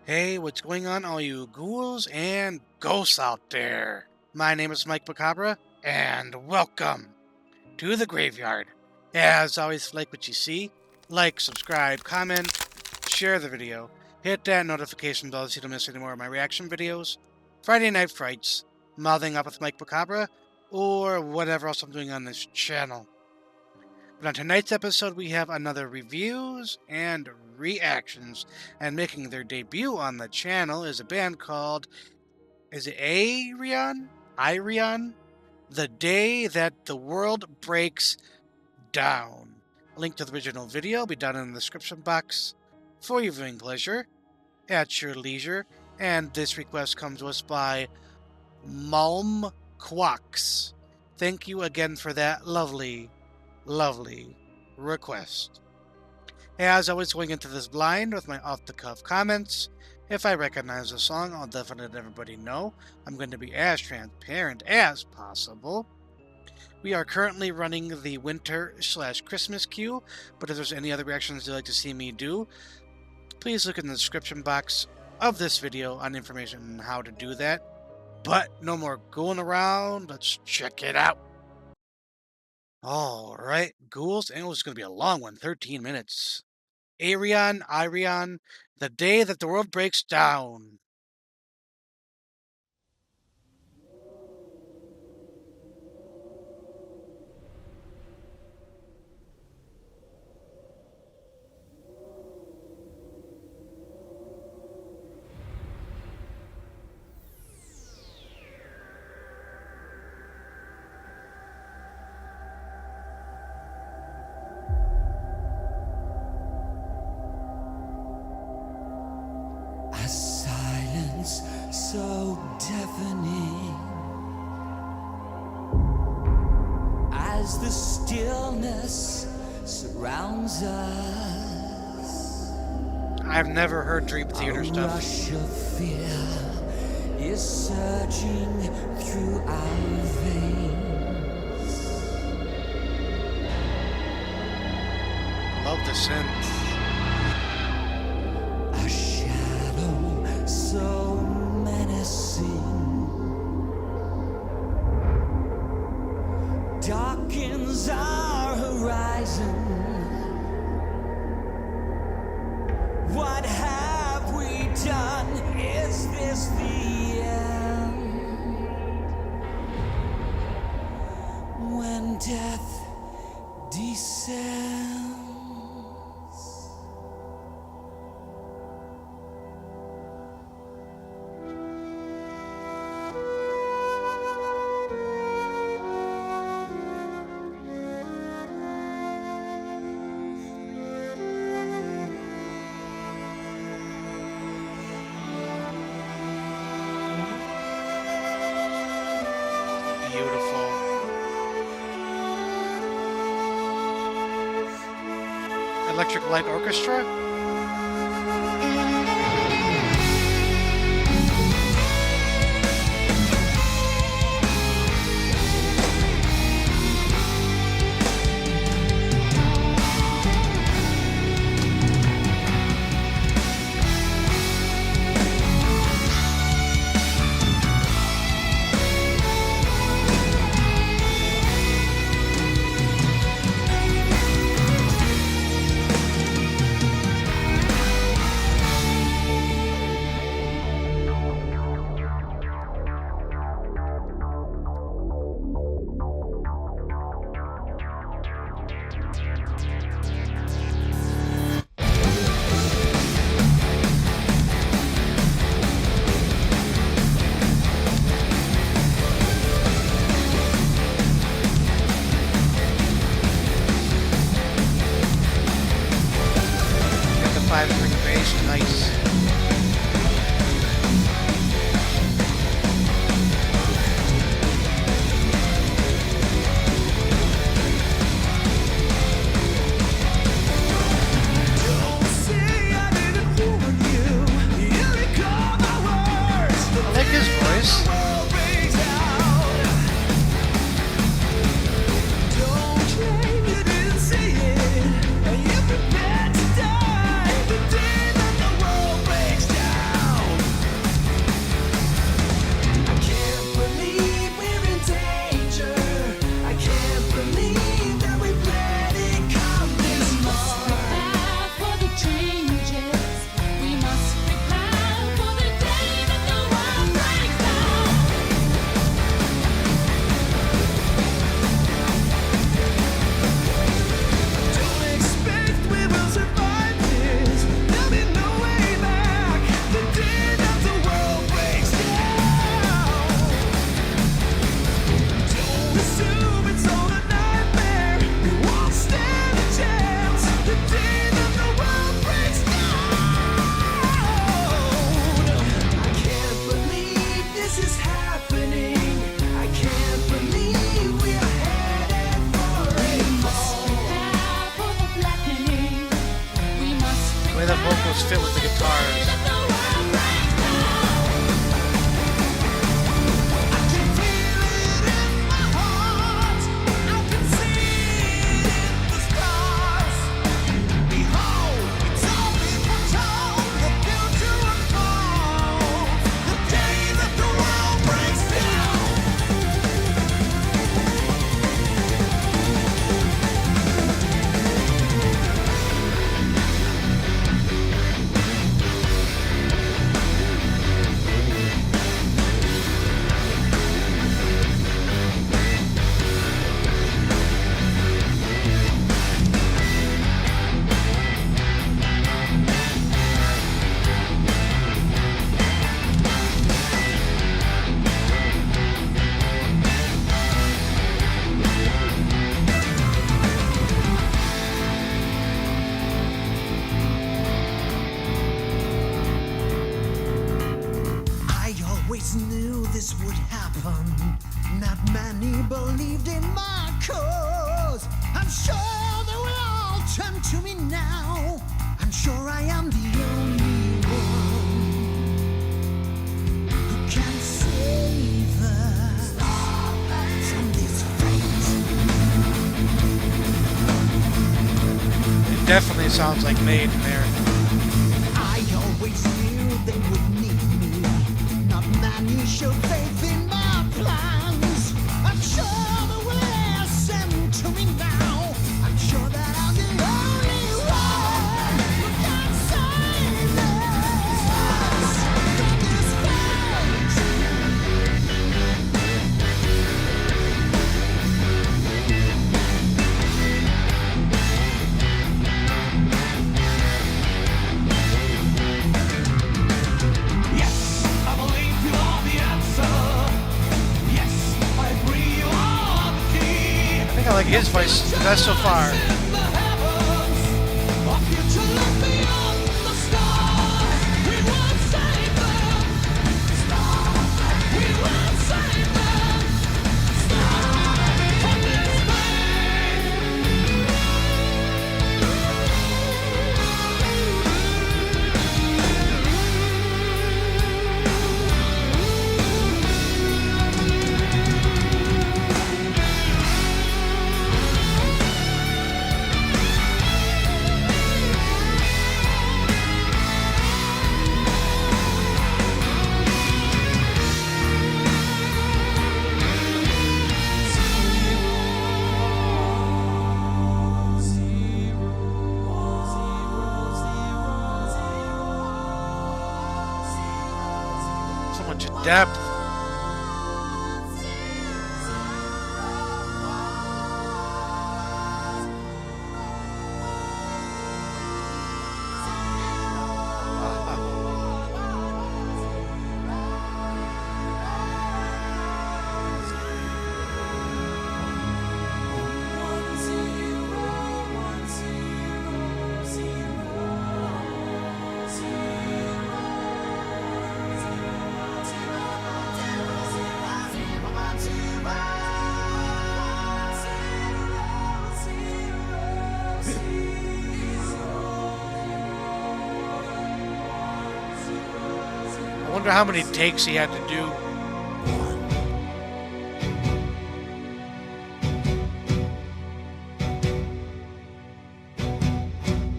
Hey, what's going on, all you ghouls and ghosts out there? My name is Mike Macabre, and welcome to the graveyard. As always, like what you see, like, subscribe, comment, share the video, hit that notification bell so you don't miss any more of my reaction videos, Friday Night Frights, Mouthing Up with Mike Macabre, or whatever else I'm doing on this channel. But on tonight's episode, we have another reviews and reactions, and making their debut on the channel is a band called, is it Ayreon? Ayreon? The Day That the World Breaks Down. A link to the original video will be down in the description box for your viewing pleasure at your leisure. And this request comes to us by Malm Quax. Thank you again for that lovely request. As always, going into this blind with my off-the-cuff comments. If I recognize a song, I'll definitely let everybody know. I'm going to be as transparent as possible. We are currently running the winter/Christmas queue, but if there's any other reactions you'd like to see me do, please look in the description box of this video on information on how to do that. But no more going around, let's check it out. Alright, ghouls, and it was going to be a long one, 13 minutes. Ayreon, the day that the world breaks down. A silence so deafening as the stillness surrounds us. I've never heard Dream Theater A stuff. rush of fear is surging through our veins. Love the synth. A shadow so menacing darkens our horizon. What have we done? Is this the end? When death descends. Beautiful. Electric Light Orchestra? Got the 5-string bass, nice. I like his voice. Don't fit with the guitars. Knew this would happen. Not many believed in my cause. I'm sure they will all turn to me now. I'm sure I am the only one who can save us from this fate. It definitely sounds like Maid in there. I always knew they would need me. Not many show faith in my plans. I'm sure they will listen to me now. I'm sure that I'm the only one who can save us from this fate. Yes, I believe you are the answer. Yes, I agree you are the key. I think I like his voice best so far. In the heavens, our future lies beyond the stars. We will save them. We will save them. From this So much depth. I wonder how many takes he had to do.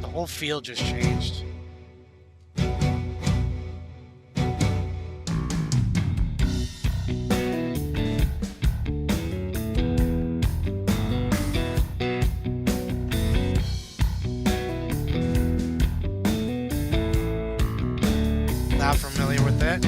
The whole feel just changed. Not familiar with that.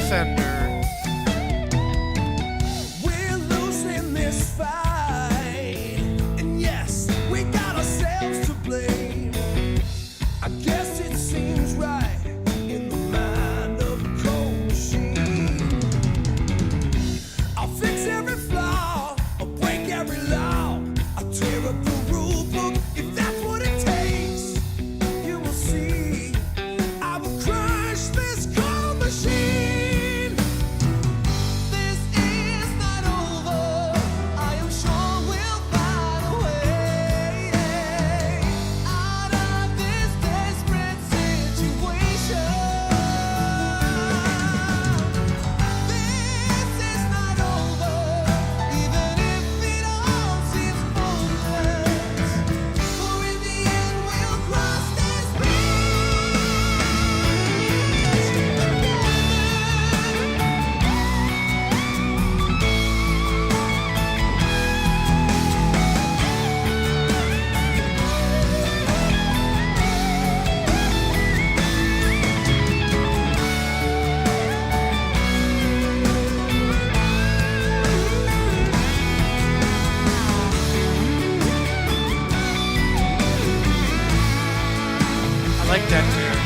defender. We're losing this fight, and yes, we got ourselves to blame. I guess it seems right in the mind of a cold machine. I'll fix every flaw, I'll break every law, I'll tear up the rule book if that's what it takes. You will see, I will crush this cold machine. This is not over, I am sure we'll find a way out of this desperate situation. This is not over, even if it all seems hopeless. For in the end we'll cross this I like that tune.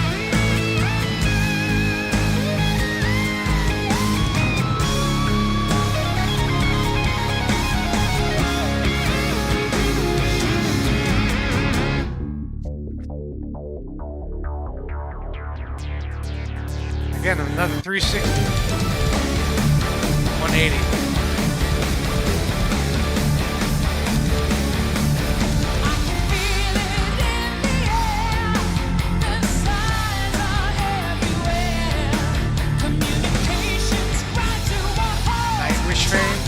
Again, another 360. 180. Night restraint.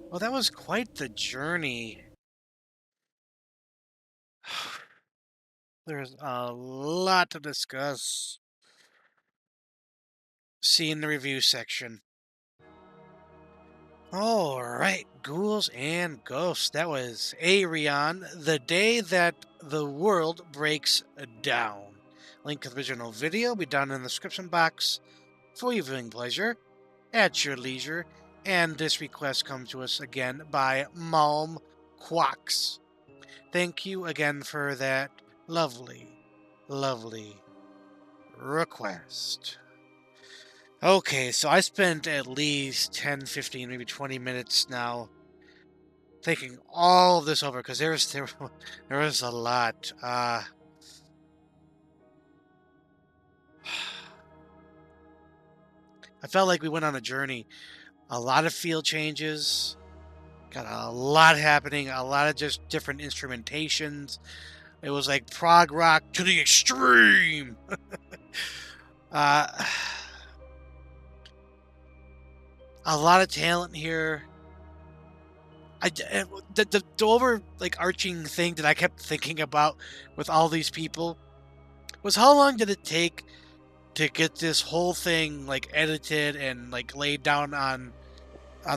Well, that was quite the journey. There's a lot to discuss. See in the review section. Alright, ghouls and ghosts. That was Ayreon, the day that the world breaks down. Link to the original video will be down in the description box for your viewing pleasure, at your leisure. And this request comes to us again by Malm Quax. Thank you again for that lovely, lovely request. Okay, so I spent at least 10, 15, maybe 20 minutes now thinking all of this over because there was a lot. I felt like we went on a journey. A lot of field changes, got a lot happening, a lot of just different instrumentations. It was like prog rock to the extreme. A lot of talent here. The over like arching thing that I kept thinking about with all these people was how long did it take to get this whole thing like edited and like laid down on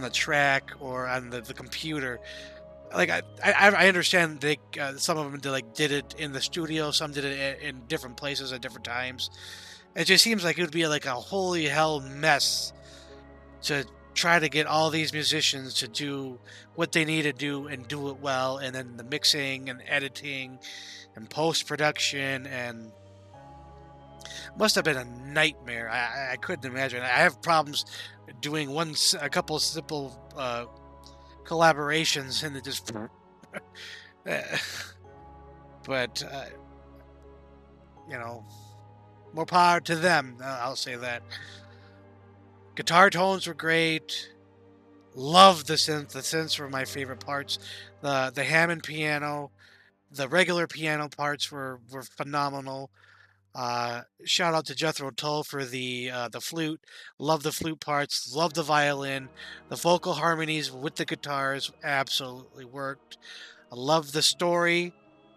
the track or on the computer. Like I understand they some of them did it in the studio, some did it in different places at different times. It just seems like it would be like a holy hell mess to try to get all these musicians to do what they need to do and do it well, and then the mixing and editing and post-production, and must have been a nightmare. I couldn't imagine. I have problems doing a couple simple collaborations, and it just but you know, more power to them, I'll say that. Guitar tones were great. Loved the synth. The synths were my favorite parts. The Hammond piano, the regular piano parts were phenomenal. Shout out to Jethro Tull for the flute. Love the flute parts. Love the violin. The vocal harmonies with the guitars absolutely worked. I love the story,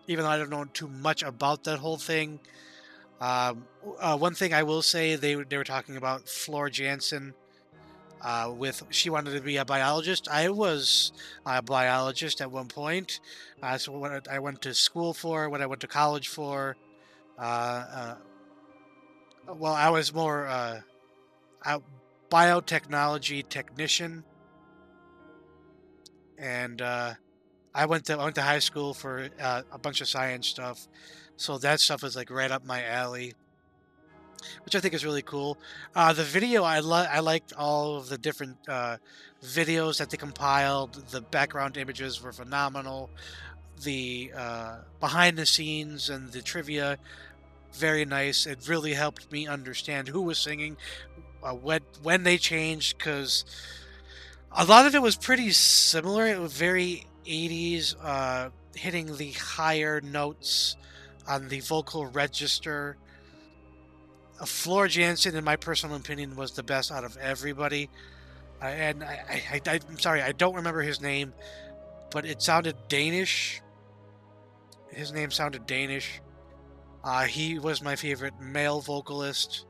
even though I don't know too much about that whole thing. One thing I will say, they were talking about Floor Jansen. With she wanted to be a biologist. I was a biologist at one point. So what I went to school for, what I went to college for. Uh, well, I was more a biotechnology technician, and I went to high school for a bunch of science stuff. So that stuff is like right up my alley, which I think is really cool. The video I liked all of the different videos that they compiled. The background images were phenomenal. The behind the scenes and the trivia, very nice. It really helped me understand who was singing, when they changed, because a lot of it was pretty similar. It was very 80s, hitting the higher notes on the vocal register. Floor Jansen, in my personal opinion, was the best out of everybody. And I'm sorry, I don't remember his name, but it sounded Danish. His name sounded Danish. He was my favorite male vocalist.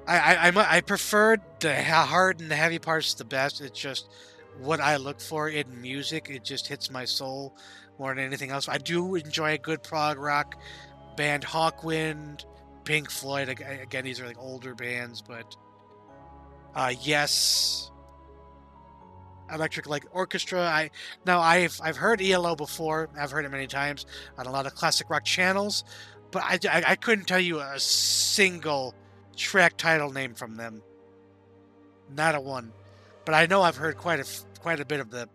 I preferred the hard and the heavy parts the best. It's just what I look for in music. It just hits my soul more than anything else. I do enjoy a good prog rock band. Hawkwind, Pink Floyd. Again, these are like older bands, but yes, Electric Light Orchestra. I've heard ELO before. I've heard it many times on a lot of classic rock channels, but I couldn't tell you a single track title name from them. Not a one. But I know I've heard quite a bit of them.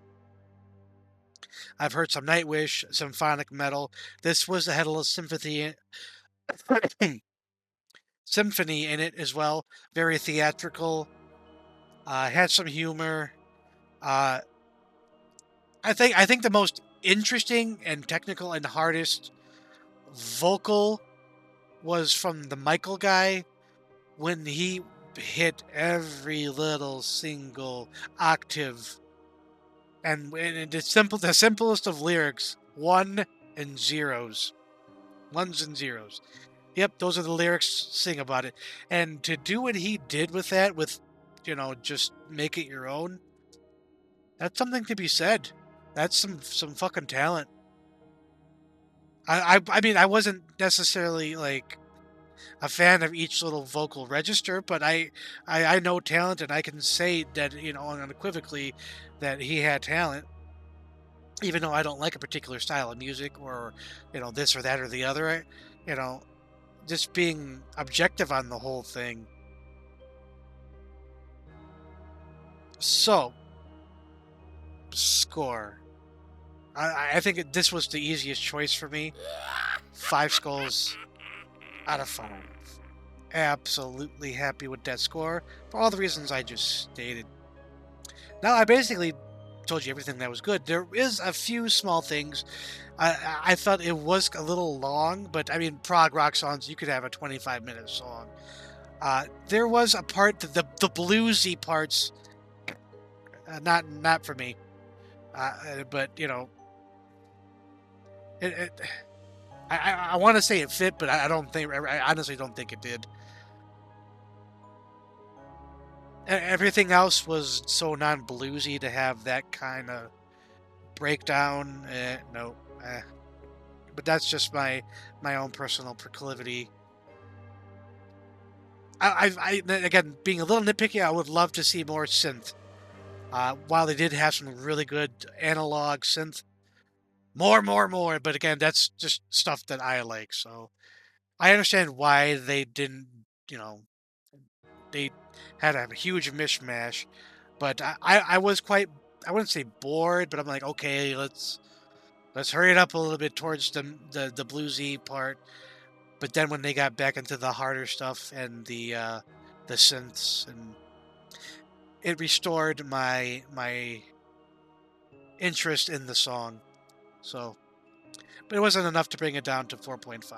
I've heard some Nightwish, symphonic metal. This was the Headless Symphony symphony in it as well. Very theatrical. Had some humor. Uh, I think the most interesting and technical and hardest vocal was from the Michael guy when he hit every little single octave, and the simplest of lyrics, ones and zeros. Yep, those are the lyrics. Sing about it, and to do what he did with that, with just make it your own. That's something to be said. That's some fucking talent. I mean, I wasn't necessarily like a fan of each little vocal register, but I know talent, and I can say that unequivocally that he had talent, even though I don't like a particular style of music, or this or that or the other. You know, just being objective on the whole thing. So, score. I think this was the easiest choice for me. 5 skulls out of 5. Absolutely happy with that score for all the reasons I just stated. Now, I basically told you everything that was good. There is a few small things. I thought it was a little long, but I mean, prog rock songs, you could have a 25-minute song. There was a part, the bluesy parts, not for me. But it I want to say it fit, but I don't think. I honestly don't think it did. Everything else was so non-bluesy to have that kind of breakdown. No, but that's just my own personal proclivity. Again, being a little nitpicky, I would love to see more synth. While they did have some really good analog synth, more. But again, that's just stuff that I like. So I understand why they didn't. They had a huge mishmash, but I was quite. I wouldn't say bored, but I'm like, okay, let's hurry it up a little bit towards the bluesy part. But then when they got back into the harder stuff and the the synths, and it restored my interest in the song. So, but it wasn't enough to bring it down to 4.5.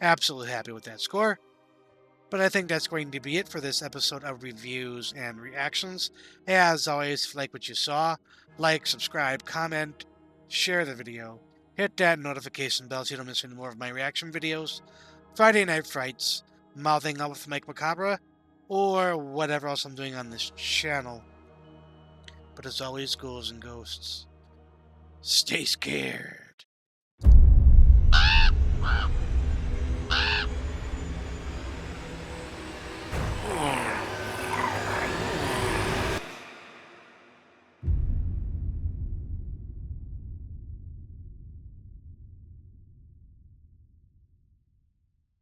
Absolutely happy with that score. But I think that's going to be it for this episode of reviews and reactions. As always, if you like what you saw, like, subscribe, comment, share the video, hit that notification bell so you don't miss any more of my reaction videos, Friday Night Frights, Mouthing Up with Mike Macabre, or whatever else I'm doing on this channel. But as always, ghouls and ghosts, stay scared.